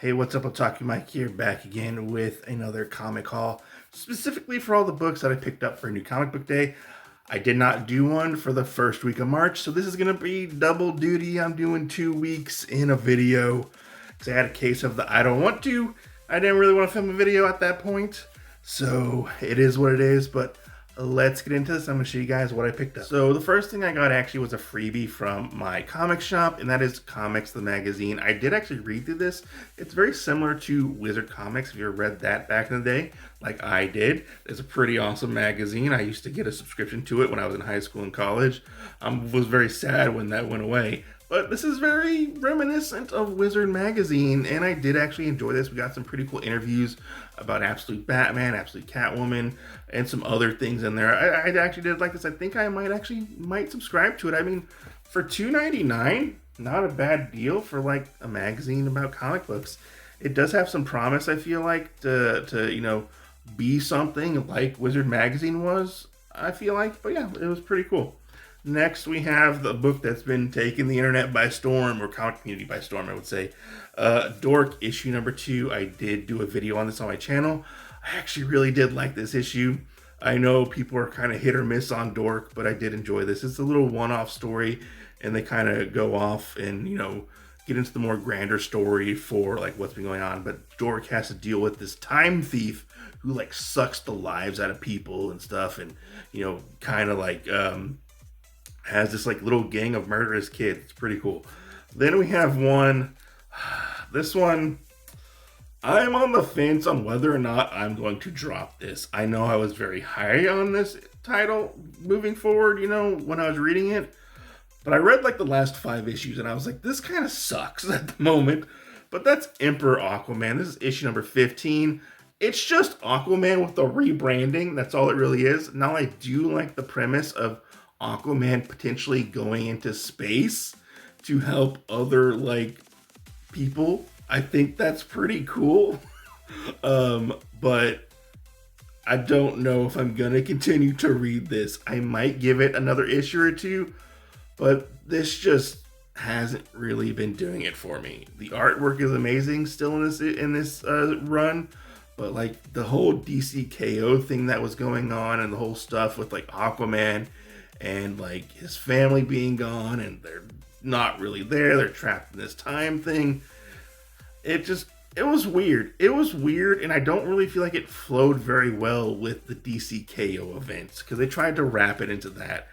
Hey, what's up, Otaku Mike here, back again with another comic haul, specifically for all the books that I picked up for New Comic Book Day. I did not do one for the first week of March, so this is going to be double duty. I'm doing 2 weeks in a video, because I had a case of the I don't want to. I didn't really want to film a video at that point, so it is what it is, but let's get into this. I'm going to show you guys what I picked up. So the first thing I got actually was a freebie from my comic shop, and that is Comics the Magazine. I did actually read through this. It's very similar to Wizard Comics, if you ever read that back in the day, like I did. It's a pretty awesome magazine. I used to get a subscription to it when I was in high school and college. Was very sad when that went away. But this is very reminiscent of Wizard Magazine, and I did actually enjoy this. We got some pretty cool interviews about Absolute Batman, Absolute Catwoman, and some other things in there. I actually did like this. I think I might subscribe to it. I mean, for $2.99, not a bad deal for like a magazine about comic books. It does have some promise, I feel like, to be something like Wizard Magazine was, I feel like. But yeah, it was pretty cool. Next, we have the book that's been taking the internet by storm, or comic community by storm, I would say. Dork, issue number 2. I did do a video on this on my channel. I actually really did like this issue. I know people are kind of hit or miss on Dork, but I did enjoy this. It's a little one-off story, and they kind of go off and, get into the more grander story for, like, what's been going on. But Dork has to deal with this time thief who, like, sucks the lives out of people and stuff, and, kind of, like, has this like little gang of murderous kids. It's pretty cool. Then we have this one, I'm on the fence on whether or not I'm going to drop this. I know I was very high on this title moving forward, when I was reading it, but I read like the last 5 issues and I was like, this kind of sucks at the moment. But that's Emperor Aquaman. This is issue number 15. It's just Aquaman with the rebranding. That's all it really is. Now, I do like the premise of Aquaman potentially going into space to help other like people. I think that's pretty cool. But I don't know if I'm gonna continue to read this. I might give it another issue or 2, but this just hasn't really been doing it for me. The artwork is amazing still in this run, but like the whole DCKO thing that was going on, and the whole stuff with like Aquaman and like his family being gone, and they're not really there, they're trapped in this time thing. It was weird. It was weird, and I don't really feel like it flowed very well with the DCKO events, because they tried to wrap it into that.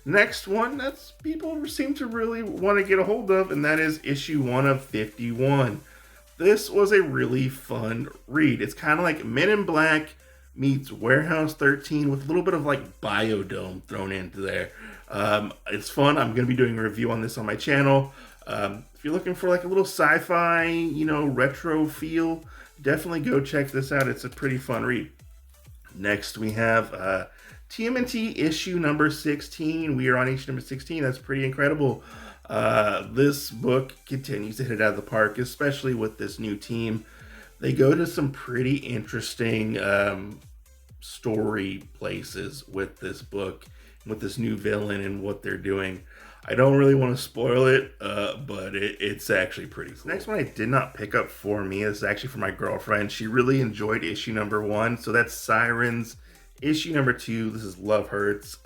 Next one that's people seem to really want to get a hold of, and that is issue 1 of 51. This was a really fun read. It's kind of like Men in Black meets Warehouse 13 with a little bit of like Biodome thrown into there. It's fun. I'm going to be doing a review on this on my channel. If you're looking for like a little sci-fi, retro feel, definitely go check this out. It's a pretty fun read. Next, we have TMNT issue number 16. We are on issue number 16. That's pretty incredible. This book continues to hit it out of the park, especially with this new team. They go to some pretty interesting story places with this book, with this new villain and what they're doing. I don't really want to spoil it, but it's actually pretty cool. Next one I did not pick up for me. This is actually for my girlfriend. She really enjoyed issue number 1, so that's Sirens. Issue number 2, this is Love Hurts.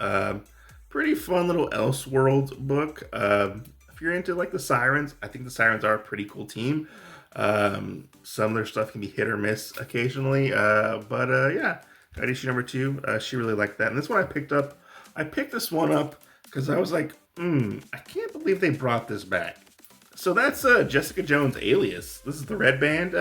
Pretty fun little Elseworlds book. If you're into like the Sirens, I think the Sirens are a pretty cool team. Some of their stuff can be hit or miss occasionally, but yeah, got issue number 2. She really liked that, and this one I picked this one up because I was like, I can't believe they brought this back. So that's Jessica Jones Alias. This is the red band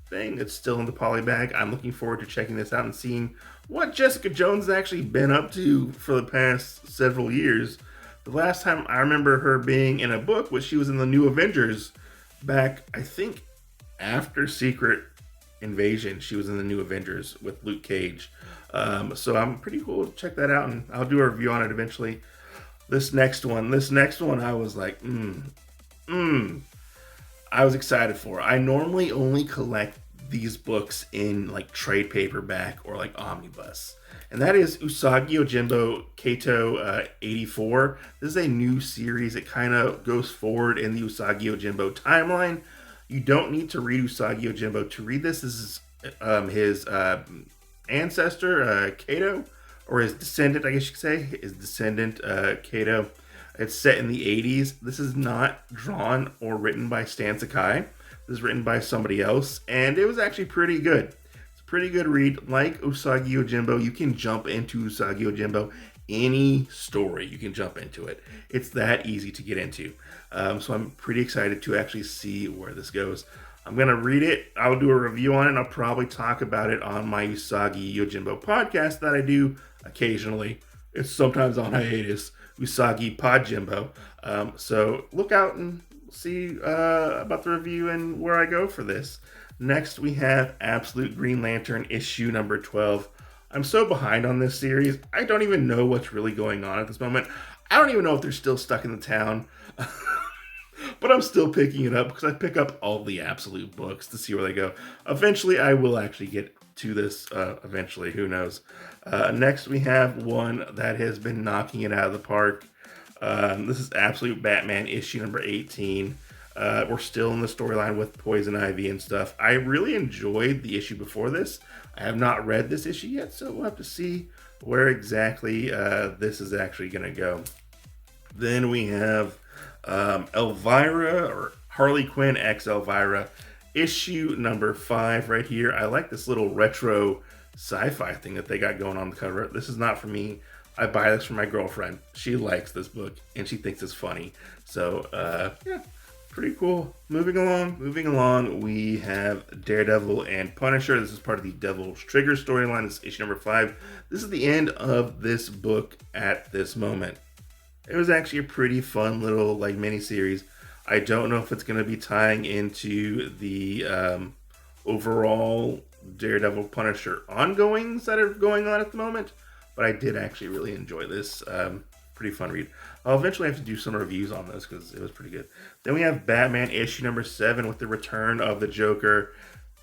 thing. It's still in the poly bag. I'm looking forward to checking this out and seeing what Jessica Jones has actually been up to for the past several years. The last time I remember her being in a book was she was in the New Avengers back, I think, after Secret Invasion. She was in the New Avengers with Luke Cage. So I'm pretty cool to check that out, and I'll do a review on it eventually. This next one, I was like, I was excited for. I normally only collect these books in like trade paperback or like omnibus. And that is Usagi Yojimbo Kato 84. This is a new series. It kind of goes forward in the Usagi Yojimbo timeline. You don't need to read Usagi Yojimbo to read this. This is his ancestor, Kato, or his descendant, I guess you could say, his descendant, Kato. It's set in the 80s. This is not drawn or written by Stan Sakai. This is written by somebody else, and it was actually pretty good. It's a pretty good read. Like Usagi Yojimbo, you can jump into Usagi Yojimbo. Any story, you can jump into it. It's that easy to get into. So I'm pretty excited to actually see where this goes. I'm going to read it. I'll do a review on it, and I'll probably talk about it on my Usagi Yojimbo podcast that I do occasionally. It's sometimes on hiatus, Usagi Podjimbo. So look out and see about the review and where I go for this. Next, we have Absolute Green Lantern issue number 12. I'm so behind on this series. I don't even know what's really going on at this moment. I don't even know if they're still stuck in the town. But I'm still picking it up because I pick up all the Absolute books to see where they go. Eventually, I will actually get to this. Eventually, who knows? Next, we have one that has been knocking it out of the park. This is Absolute Batman issue number 18. We're still in the storyline with Poison Ivy and stuff. I really enjoyed the issue before this. I have not read this issue yet, so we'll have to see where exactly this is actually going to go. Then we have Elvira, or Harley Quinn x Elvira, issue number 5 right here. I like this little retro sci-fi thing that they got going on the cover. This is not for me. I buy this for my girlfriend. She likes this book and she thinks it's funny. So yeah, pretty cool. Moving along, we have Daredevil and Punisher. This is part of the Devil's Trigger storyline. This is issue number 5. This is the end of this book at this moment. It was actually a pretty fun little mini series. I don't know if it's going to be tying into the overall Daredevil Punisher ongoings that are going on at the moment, but I did actually really enjoy this. Pretty fun read. I'll eventually have to do some reviews on this because it was pretty good. Then we have Batman issue number 7 with the return of the Joker.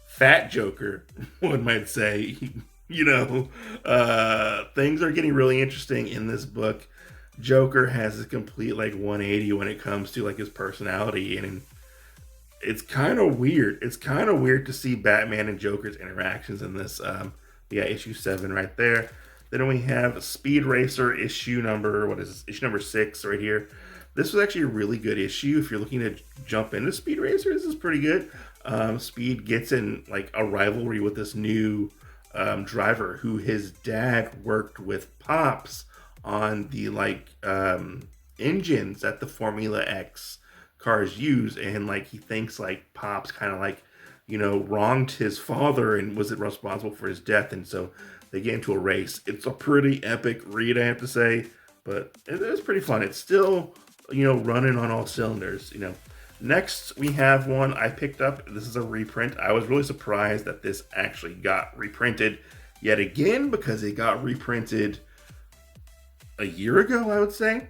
Fat Joker, one might say. Things are getting really interesting in this book. Joker has a complete 180 when it comes to his personality, and it's kind of weird. It's kind of weird to see Batman and Joker's interactions in this. Issue 7 right there. Then we have Speed Racer issue number 6 right here. This was actually a really good issue. If you're looking to jump into Speed Racer, this is pretty good. Speed gets in a rivalry with this new driver who his dad worked with Pops on the engines that the Formula X cars use, and he thinks Pops kind of wronged his father and was responsible for his death, and so they get into a race. It's a pretty epic read, I have to say, but it is pretty fun. It's still running on all cylinders. Next we have one I picked up. This is a reprint. I was really surprised that this actually got reprinted yet again, because it got reprinted a year ago, I would say.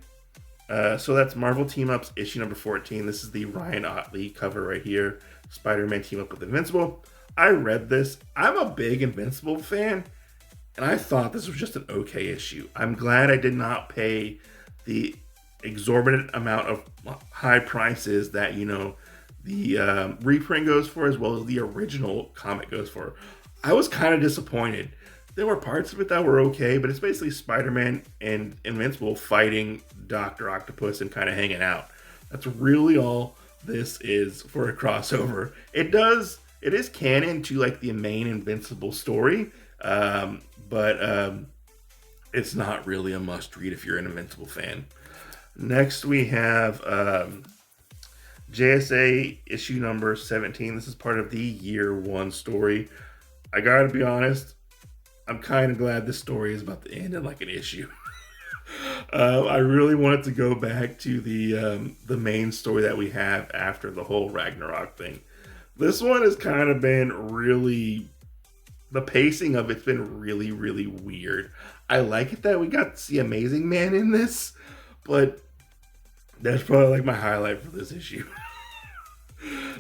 So that's Marvel Team Ups issue number 14. This is the Ryan Otley cover right here. Spider-Man team up with Invincible. I read this. I'm a big Invincible fan, and I thought this was just an okay issue. I'm glad I did not pay the exorbitant amount of high prices that the reprint goes for, as well as the original comic goes for. I was kind of disappointed. There were parts of it that were okay, but it's basically Spider-Man and Invincible fighting Dr. Octopus and kind of hanging out. That's really all this is for a crossover. It is canon to the main Invincible story, but it's not really a must-read if you're an Invincible fan. Next, we have JSA issue number 17. This is part of the Year 1 story. I gotta be honest, I'm kind of glad this story is about to end in an issue. I really wanted to go back to the main story that we have after the whole Ragnarok thing. This one has kind of been really, the pacing of it's been really, really weird. I like it that we got to see Amazing Man in this, but that's probably my highlight for this issue.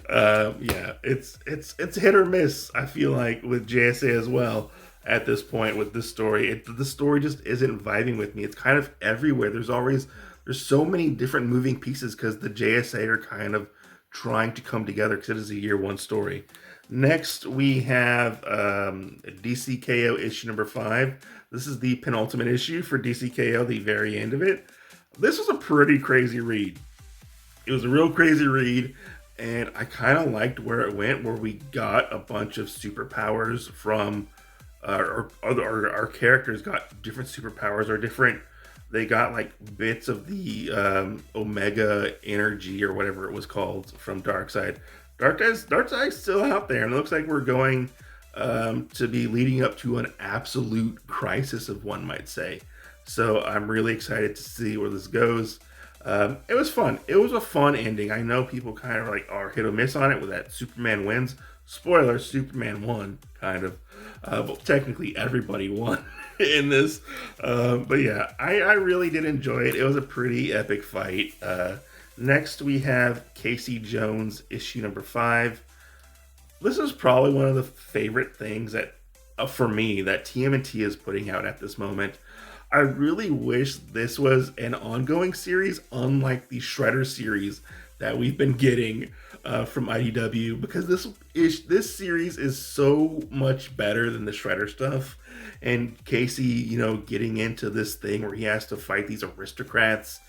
It's hit or miss, I feel like, with JSA as well. At this point with this story, the story just isn't vibing with me. It's kind of everywhere. There's so many different moving pieces because the JSA are kind of trying to come together because it is a year one story. Next, we have DCKO issue number 5. This is the penultimate issue for DCKO, the very end of it. This was a pretty crazy read. It was a real crazy read, and I kind of liked where it went, where we got a bunch of superpowers from our characters got different superpowers or different. They got like bits of the Omega energy or whatever it was called from Darkseid. Darkseid's still out there, and it looks like we're going to be leading up to an absolute crisis, of one might say. So I'm really excited to see where this goes. It was fun. It was a fun ending. I know people kind of like are hit or miss on it with that Superman wins. Spoiler, Superman won, kind of. But technically everybody won in this. But yeah, I really did enjoy it. It was a pretty epic fight. Next we have Casey Jones issue number 5. This is probably one of the favorite things that, for me, that TMNT is putting out at this moment. I really wish this was an ongoing series, unlike the Shredder series that we've been getting from IDW, because this series is so much better than the Shredder stuff. And Casey, you know, getting into this thing where he has to fight these aristocrats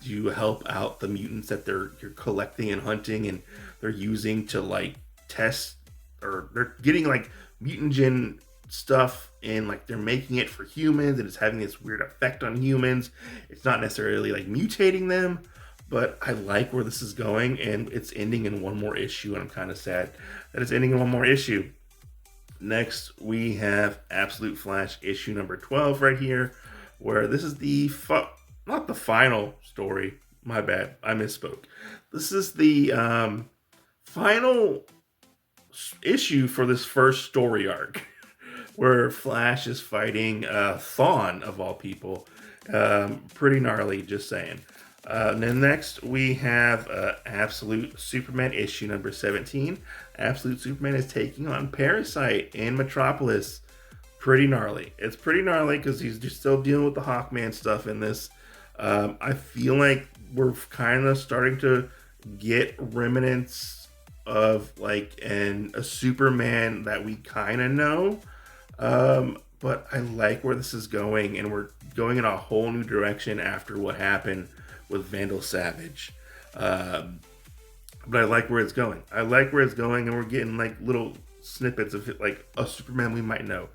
to help out the mutants that you're collecting and hunting, and they're using to like test, or they're getting like mutagen stuff, and like they're making it for humans, and it's having this weird effect on humans. It's not necessarily like mutating them, but I like where this is going, and it's ending in one more issue, and I'm kind of sad that it's ending in one more issue. Next, we have Absolute Flash issue number 12 right here, where this is the not the final story. My bad, I misspoke. This is the final issue for this first story arc, where Flash is fighting Thawne, of all people. Pretty gnarly, just saying. And then next we have Absolute Superman issue number 17. Absolute Superman is taking on Parasite in Metropolis. Pretty gnarly. It's pretty gnarly because he's just still dealing with the Hawkman stuff in this. I feel like we're kind of starting to get remnants of like a Superman that we kind of know. But I like where this is going, and we're going in a whole new direction after what happened with Vandal Savage. But I like where it's going. And we're getting like little snippets of it, like a Superman we might know.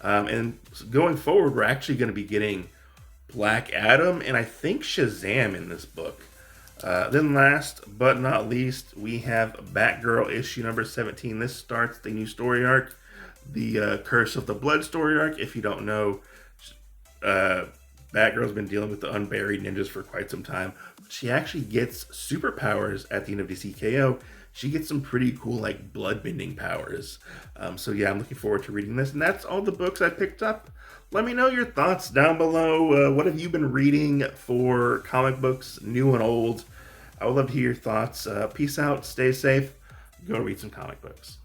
And going forward, we're actually going to be getting Black Adam and I think Shazam in this book. Then last but not least, we have Batgirl issue number 17. This starts the new story arc, the Curse of the Blood story arc. If you don't know, Batgirl's been dealing with the unburied ninjas for quite some time. She actually gets superpowers at the end of DCKO. She gets some pretty cool like blood-bending powers. So yeah, I'm looking forward to reading this. And that's all the books I picked up. Let me know your thoughts down below. What have you been reading for comic books, new and old? I would love to hear your thoughts. Peace out, stay safe, go read some comic books.